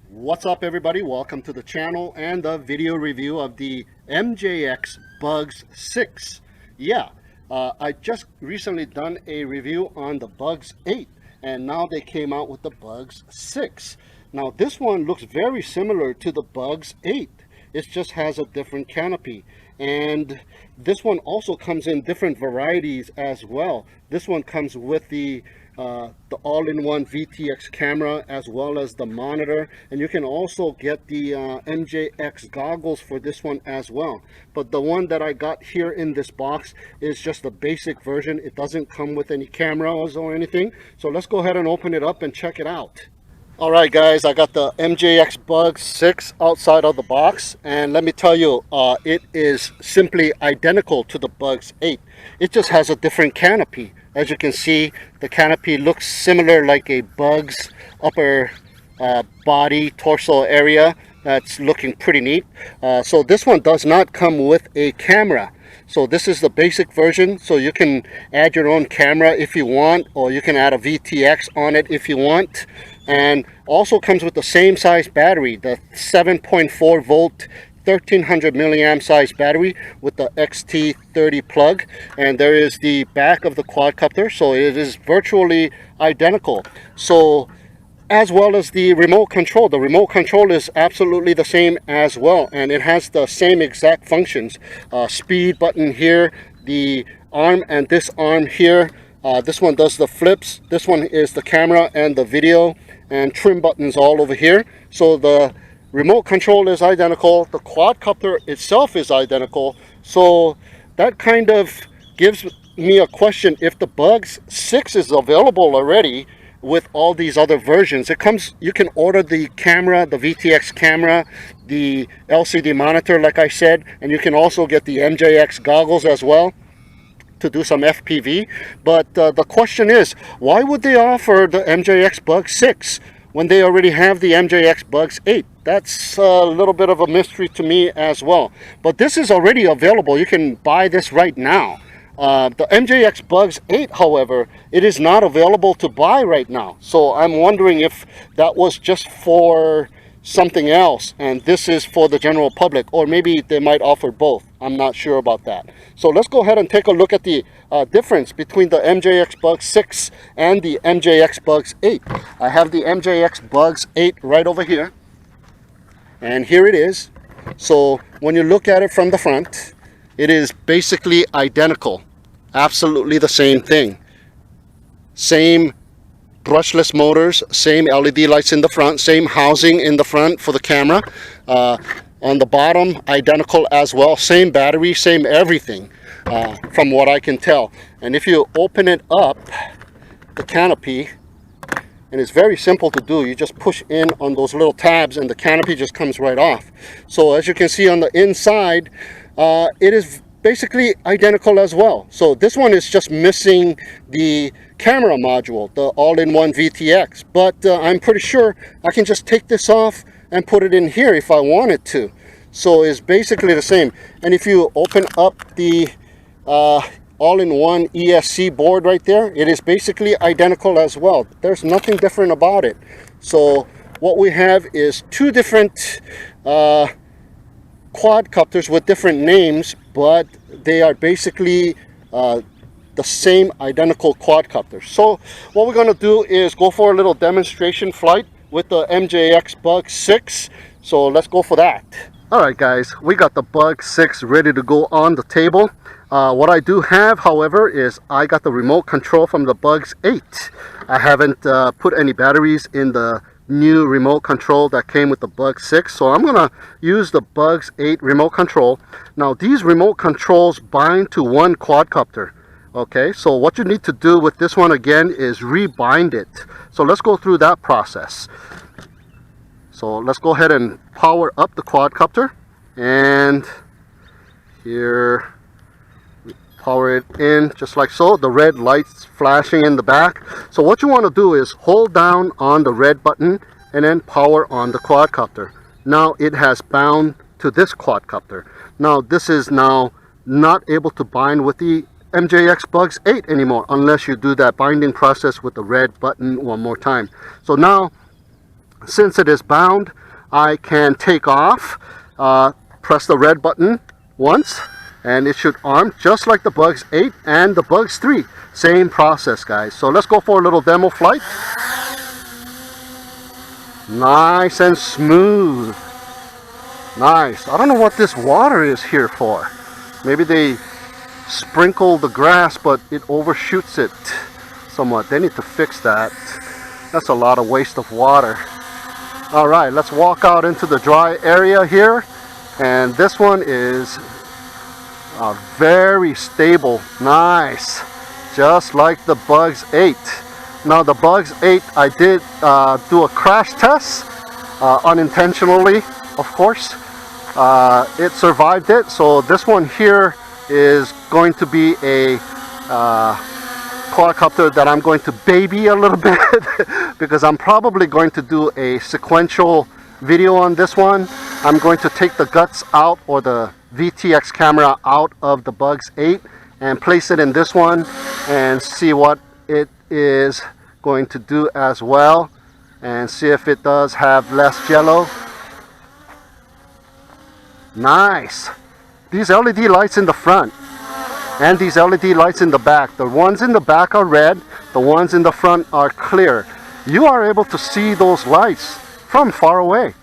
What's up everybody, welcome to the channel and the video review of the MJX Bugs 6. I just recently done a review on the Bugs 8 and now they came out with the Bugs 6. Now this one looks very similar to the Bugs 8. It just has a different canopy, and this one also comes in different varieties as well. This one comes with the all-in-one VTX camera as well as the monitor, and you can also get the MJX goggles for this one as well. But the one that I got here in this box is just the basic version. It doesn't come with any cameras or anything. So let's go ahead and open it up and check it out. Alright guys, I got the MJX Bugs 6 outside of the box, and let me tell you, it is simply identical to the Bugs 8. It just has a different canopy. As you can see, the canopy looks similar like a Bugs upper body torso area. That's looking pretty neat. So this one does not come with a camera. So this is the basic version, so you can add your own camera if you want, or you can add a VTX on it if you want. And also comes with the same size battery, the 7.4 volt 1300 milliamp size battery with the XT30 plug. And there is the back of the quadcopter, so it is virtually identical. So as well as the remote control, the remote control is absolutely the same as well, and it has the same exact functions. Speed button here, the arm and this arm here. This one does the flips, this one is the camera and the video, and trim buttons all over here. So the remote control is identical, the quadcopter itself is identical. So that kind of gives me a question, if the Bugs 6 is available already with all these other versions. It comes, you can order the camera, the VTX camera, the LCD monitor like I said, and you can also get the MJX goggles as well to do some FPV. But the question is, why would they offer the MJX Bugs 6 when they already have the MJX Bugs 8? That's a little bit of a mystery to me as well. But this is already available. You can buy this right now. The MJX Bugs 8, however, it is not available to buy right now. So I'm wondering if that was just for something else and this is for the general public, or maybe they might offer both. I'm not sure about that. So let's go ahead and take a look at the difference between the MJX Bugs 6 and the MJX Bugs 8. I have the MJX Bugs 8 right over here, and here it is. So when you look at it from the front, it is basically identical, absolutely the same thing. Same brushless motors, same LED lights in the front, same housing in the front for the camera. On the bottom, identical as well, same battery, same everything, from what I can tell. And if you open it up, the canopy, and it's very simple to do, you just push in on those little tabs and the canopy just comes right off. So as you can see on the inside, it is basically identical as well. So this one is just missing the camera module, the all-in-one VTX, but I'm pretty sure I can just take this off and put it in here if I wanted to. So it's basically the same. And if you open up the all-in-one ESC board right there, it is basically identical as well. There's nothing different about it. So what we have is two different quadcopters with different names, but they are basically the same identical quadcopter. So what we're going to do is go for a little demonstration flight with the MJX Bugs 6. So let's go for that. Alright guys, we got the Bugs 6 ready to go on the table. What I do have, however, is I got the remote control from the Bugs 8. I haven't put any batteries in the new remote control that came with the Bugs 6, so I'm gonna use the Bugs 8 remote control. Now these remote controls bind to one quadcopter. Okay, so what you need to do with this one again is rebind it. So let's go through that process. So let's go ahead and power up the quadcopter, and here, power it in just like so. The red lights flashing in the back. So what you want to do is hold down on the red button and then power on the quadcopter. Now it has bound to this quadcopter. Now this is now not able to bind with the MJX Bugs 8 anymore unless you do that binding process with the red button one more time. So now, since it is bound, I can take off, press the red button once, and it should arm just like the Bugs 8 and the Bugs 3. Same process, guys. So let's go for a little demo flight. Nice and smooth. Nice. I don't know what this water is here for. Maybe they sprinkle the grass, but it overshoots it somewhat. They need to fix that. That's a lot of waste of water. All right, let's walk out into the dry area here. And this one is very stable. Nice. Just like the Bugs 8. Now the Bugs 8, I did do a crash test unintentionally, of course. It survived it. So this one here is going to be a quadcopter that I'm going to baby a little bit because I'm probably going to do a sequential video on this one. I'm going to take the guts out, or the VTX camera out of the Bugs 8 and place it in this one and see what it is going to do as well, and see if it does have less jello. Nice. These LED lights in the front and these LED lights in the back, the ones in the back are red, the ones in the front are clear. You are able to see those lights from far away.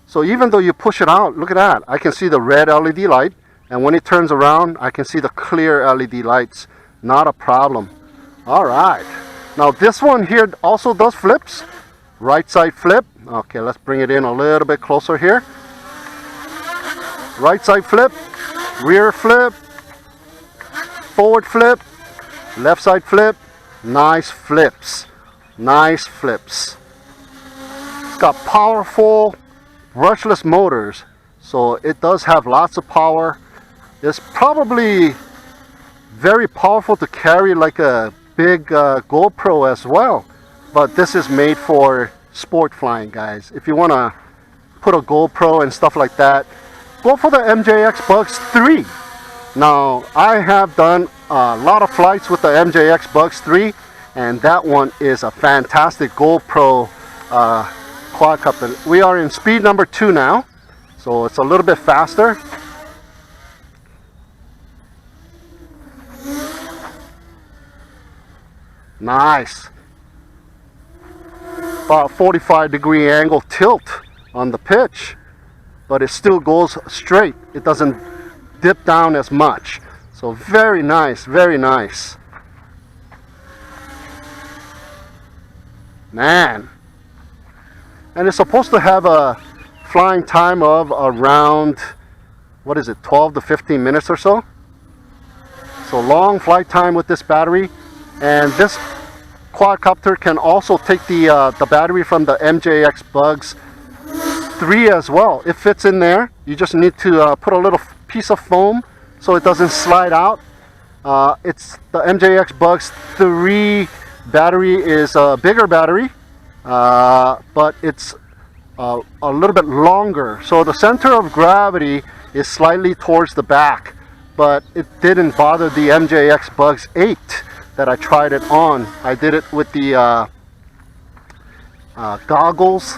So even though you push it out, look at that, I can see the red LED light, and when it turns around I can see the clear LED lights. Not a problem. All right, now this one here also does flips. Right side flip. Okay, let's bring it in a little bit closer here. Right side flip, rear flip, forward flip, left side flip. Nice flips. Nice flips. It's got powerful brushless motors, so it does have lots of power. It's probably very powerful to carry like a big GoPro as well, but this is made for sport flying, guys. If you want to put a GoPro and stuff like that, go for the MJX Bugs 3. Now I have done a lot of flights with the MJX Bugs 3, and that one is a fantastic GoPro quadcopter. We are in speed number 2 now, so it's a little bit faster. Nice. About 45-degree angle tilt on the pitch, but it still goes straight. It doesn't dip down as much. So very nice, very nice. Man. And it's supposed to have a flying time of around, what is it, 12 to 15 minutes or so. So long flight time with this battery. And this quadcopter can also take the battery from the MJX Bugs 3 as well. It fits in there. You just need to put a little piece of foam so it doesn't slide out. It's the MJX Bugs 3 battery is a bigger battery, but it's a little bit longer. So the center of gravity is slightly towards the back, but it didn't bother the MJX Bugs 8 that I tried it on. I did it with the goggles.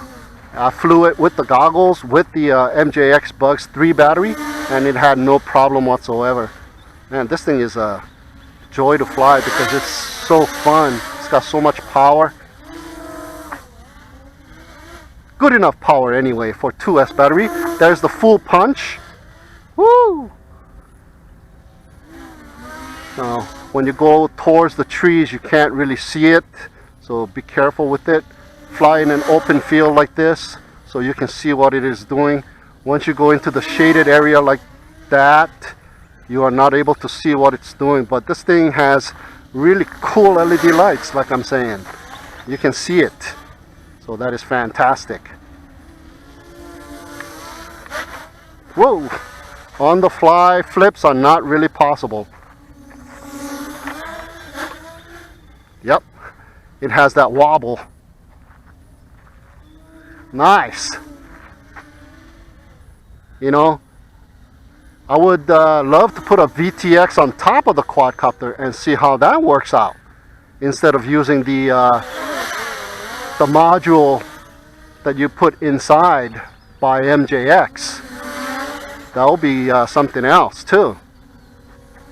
I flew it with the goggles with the MJX Bugs 3 battery, and it had no problem whatsoever. Man, this thing is a joy to fly because it's so fun. It's got so much power. Good enough power anyway for 2S battery. There's the full punch. Woo! Now, when you go towards the trees, you can't really see it, so be careful with it. Fly in an open field like this so you can see what it is doing. Once you go into the shaded area like that, you are not able to see what it's doing. But this thing has really cool LED lights, like I'm saying. You can see it, so that is fantastic. Whoa! On the fly flips are not really possible. Yep, it has that wobble. Nice. You know, I would love to put a VTX on top of the quadcopter and see how that works out, instead of using the module that you put inside by MJX. That will be something else too.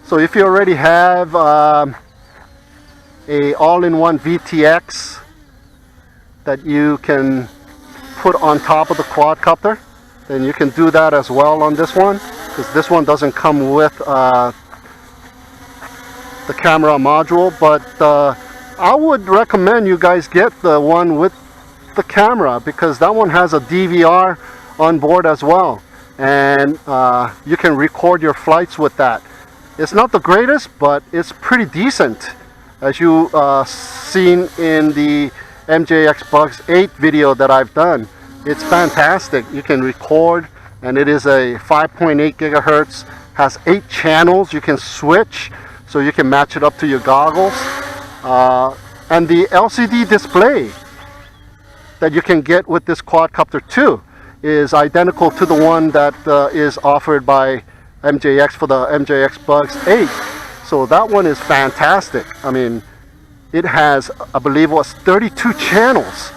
So if you already have a all-in-one VTX that you can put on top of the quadcopter, then you can do that as well on this one, because this one doesn't come with the camera module. But I would recommend you guys get the one with the camera, because that one has a DVR on board as well, and you can record your flights with that. It's not the greatest, but it's pretty decent, as you seen in the MJX Bugs 8 video that I've done. It's fantastic. You can record, and it is a 5.8 gigahertz, has 8 channels you can switch, so you can match it up to your goggles. And the LCD display that you can get with this quadcopter too is identical to the one that is offered by MJX for the MJX Bugs 8. So that one is fantastic. I mean, it has, I believe it was 32 channels,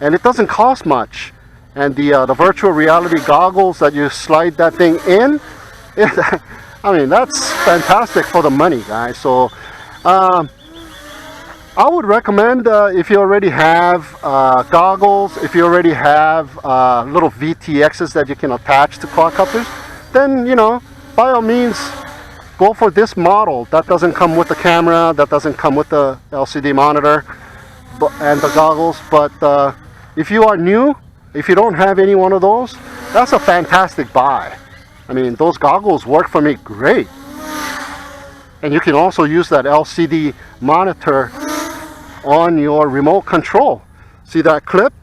and it doesn't cost much. And the virtual reality goggles that you slide that thing in, I mean, that's fantastic for the money, guys. So I would recommend, if you already have goggles, if you already have little VTXs that you can attach to quadcopters, then, you know, by all means, go for this model. That doesn't come with the camera, that doesn't come with the LCD monitor and the goggles. But if you are new, if you don't have any one of those, that's a fantastic buy. I mean, those goggles work for me great. And you can also use that LCD monitor on your remote control. See that clip?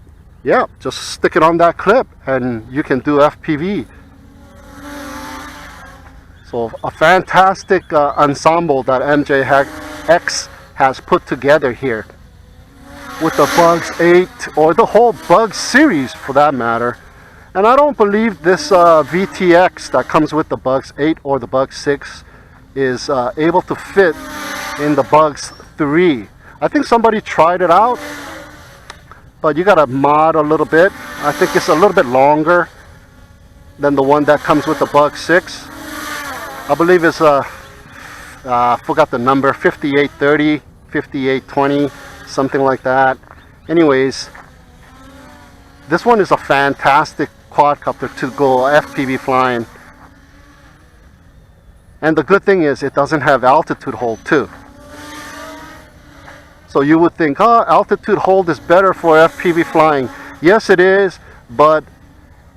Yeah, just stick it on that clip and you can do FPV. So a fantastic ensemble that MJX has put together here with the Bugs 8, or the whole Bugs series for that matter. And I don't believe this VTX that comes with the Bugs 8 or the Bugs 6 is able to fit in the Bugs 3. I think somebody tried it out, but you gotta mod a little bit. I think it's a little bit longer than the one that comes with the Bugs 6. I believe it's forgot the number, 5830, 5820, something like that. Anyways, this one is a fantastic quadcopter to go FPV flying. And the good thing is it doesn't have altitude hold too. So you would think, oh, altitude hold is better for FPV flying. Yes, it is, but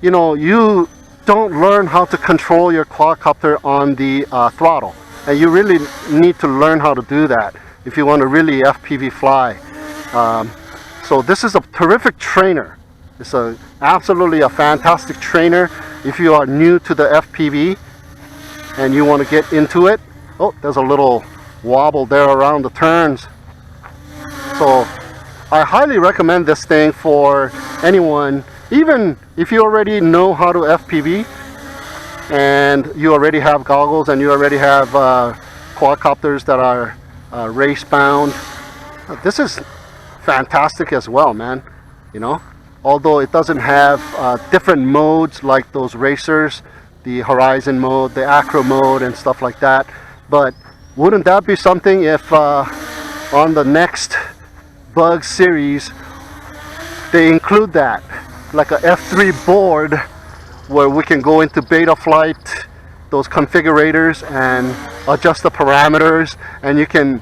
you know, you don't learn how to control your quadcopter on the throttle, and you really need to learn how to do that if you want to really FPV fly. So this is a terrific trainer. It's absolutely a fantastic trainer if you are new to the FPV and you want to get into it. Oh, there's a little wobble there around the turns. So I highly recommend this thing for anyone, even if you already know how to FPV and you already have goggles and you already have quadcopters that are race bound. This is fantastic as well, man. You know, although it doesn't have different modes like those racers, the horizon mode, the acro mode and stuff like that. But wouldn't that be something if on the next Bugs series they include that, like a F3 board where we can go into beta flight, those configurators, and adjust the parameters, and you can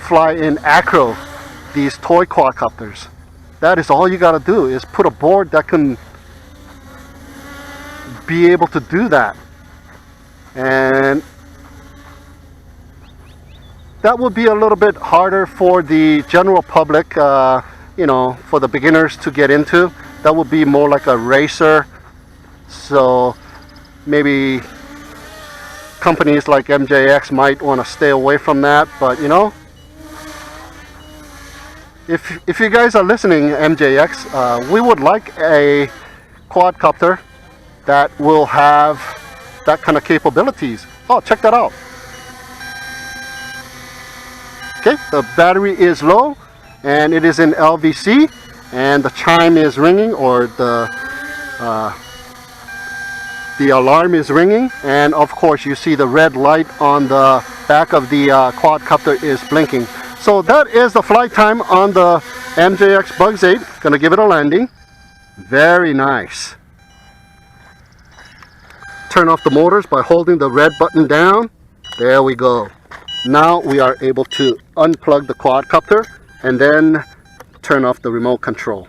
fly in acro these toy quadcopters. That is all you got to do, is put a board that can be able to do that. And that would be a little bit harder for the general public, you know, for the beginners to get into. That would be more like a racer. So maybe companies like MJX might want to stay away from that. But you know, if you guys are listening, MJX, we would like a quadcopter that will have that kind of capabilities. Oh, check that out. Okay, the battery is low and it is in LVC, and the chime is ringing, or the alarm is ringing, and of course you see the red light on the back of the quadcopter is blinking. So that is the flight time on the MJX Bugs 8. Gonna give it a landing. Very nice. Turn off the motors by holding the red button down. There we go. Now we are able to unplug the quadcopter and then turn off the remote control.